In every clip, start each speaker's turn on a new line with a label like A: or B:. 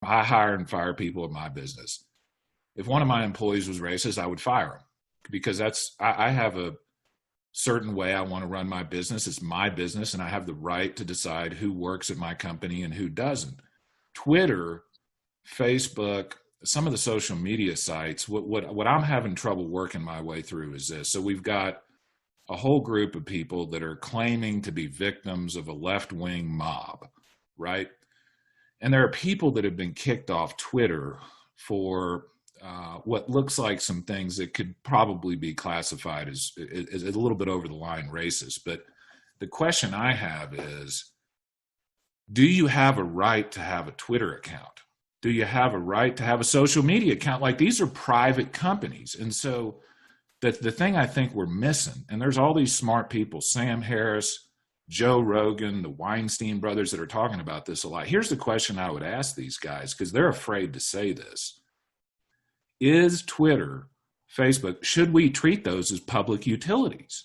A: I hire and fire people in my business. If one of my employees was racist, I would fire him because I have a certain way I want to run my business. It's my business, and I have the right to decide who works at my company and who doesn't. Twitter, Facebook, some of the social media sites, what I'm having trouble working my way through is this. So we've got a whole group of people that are claiming to be victims of a left-wing mob, right? And there are people that have been kicked off Twitter for what looks like some things that could probably be classified as a little bit over the line racist. But the question I have is, do you have a right to have a Twitter account? Do you have a right to have a social media account? Like, these are private companies. And so the thing I think we're missing, and there's all these smart people, Sam Harris, Joe Rogan, the Weinstein brothers that are talking about this a lot. Here's the question I would ask these guys, because they're afraid to say this. Is Twitter, Facebook, should we treat those as public utilities?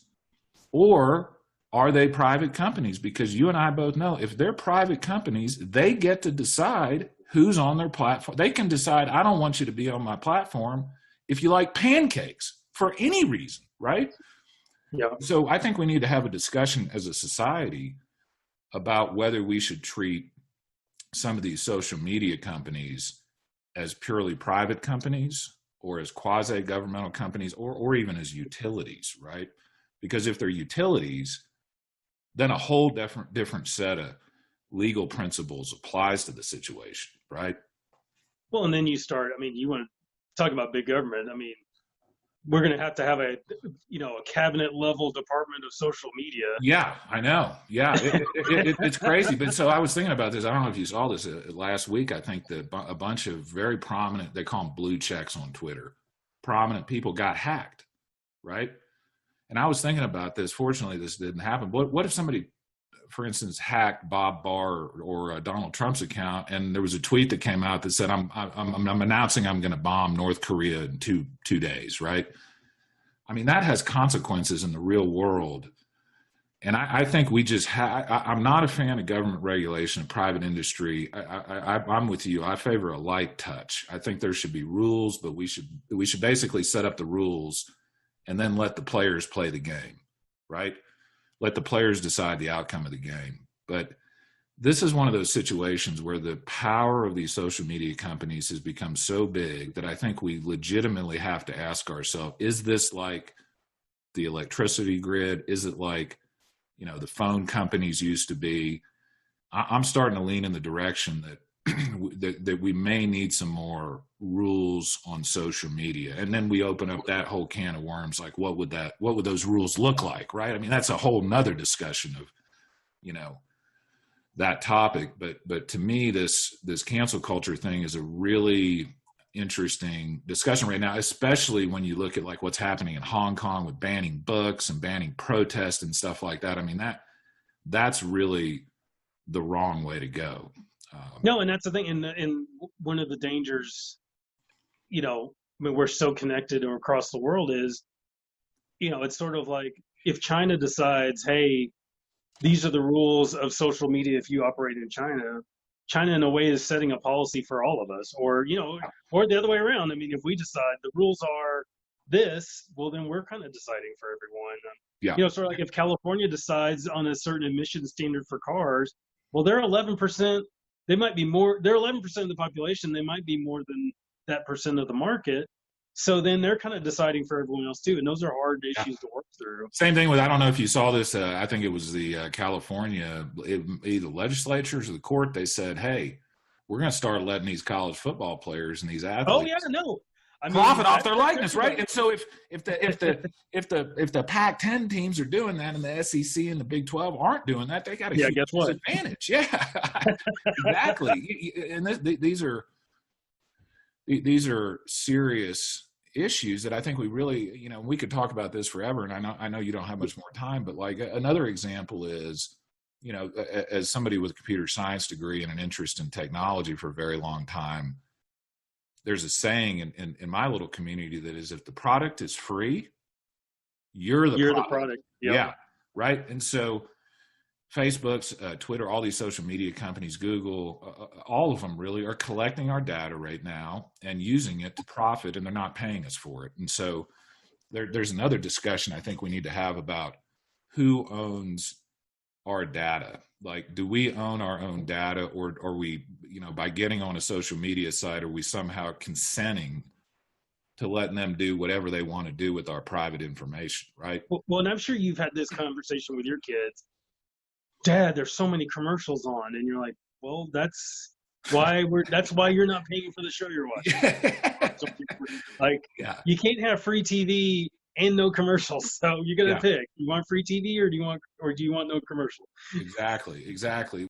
A: Or are they private companies? Because you and I both know if they're private companies, they get to decide who's on their platform. They can decide, I don't want you to be on my platform if you like pancakes for any reason, right?
B: Yeah.
A: So I think we need to have a discussion as a society about whether we should treat some of these social media companies as purely private companies or as quasi-governmental companies or even as utilities, right? Because if they're utilities, then a whole different set of legal principles applies to the situation, right?
B: Well, and then you start, I mean, you want to talk about big government. I mean, we're going to have a cabinet level department of social media.
A: Yeah, I know. Yeah, it's crazy. But so I was thinking about this. I don't know if you saw this last week. I think that a bunch of very prominent, they call them blue checks on Twitter, prominent people got hacked, right? And I was thinking about this. Fortunately, this didn't happen. What if somebody, for instance, hacked Bob Barr or Donald Trump's account, and there was a tweet that came out that said, "I'm announcing I'm going to bomb North Korea in two days," right? I mean, that has consequences in the real world, and I think we just I'm not a fan of government regulation of private industry. I'm with you. I favor a light touch. I think there should be rules, but we should basically set up the rules and then let the players play the game, right? Let the players decide the outcome of the game. But this is one of those situations where the power of these social media companies has become so big that I think we legitimately have to ask ourselves, is this like the electricity grid? Is it like, the phone companies used to be? I'm starting to lean in the direction that that we may need some more rules on social media. And then we open up that whole can of worms. Like, what would those rules look like? Right. I mean, that's a whole nother discussion of, that topic. But to me, this cancel culture thing is a really interesting discussion right now, especially when you look at like what's happening in Hong Kong with banning books and banning protests and stuff like that. I mean, that's really the wrong way to go.
B: No, and that's the thing. And one of the dangers, I mean, we're so connected across the world is, it's sort of like if China decides, hey, these are the rules of social media if you operate in China, China in a way is setting a policy for all of us, or the other way around. I mean, if we decide the rules are this, well, then we're kind of deciding for everyone.
A: Yeah.
B: Sort of like if California decides on a certain emission standard for cars, well, they're 11%. They might be more, they're 11% of the population. They might be more than that percent of the market. So then they're kind of deciding for everyone else too. And those are hard issues to work through.
A: Same thing with, I don't know if you saw this. I think it was the California, either legislatures or the court. They said, hey, we're going to start letting these college football players and these athletes.
B: Oh yeah, no.
A: Profit off their likeness, right? And so if the Pac-10 teams are doing that and the SEC and the Big 12 aren't doing that, they got a huge disadvantage. Yeah, exactly. And these are serious issues that I think we really, we could talk about this forever. And I know you don't have much more time, but like another example is, as somebody with a computer science degree and an interest in technology for a very long time, there's a saying in my little community that is, if the product is free, you're the product.
B: Yep.
A: Yeah. Right. And so Facebook's, Twitter, all these social media companies, Google, all of them really are collecting our data right now and using it to profit, and they're not paying us for it. And so there's another discussion I think we need to have about who owns our data. Like, do we own our own data, or are we, by getting on a social media site, are we somehow consenting to letting them do whatever they want to do with our private information, right?
B: Well, and I'm sure you've had this conversation with your kids. Dad, there's so many commercials on, and you're like, well, that's why you're not paying for the show you're watching. Like,
A: Yeah.
B: you can't have free TV and no commercials. So you got to pick. You want free TV, or do you want no commercial?
A: Exactly.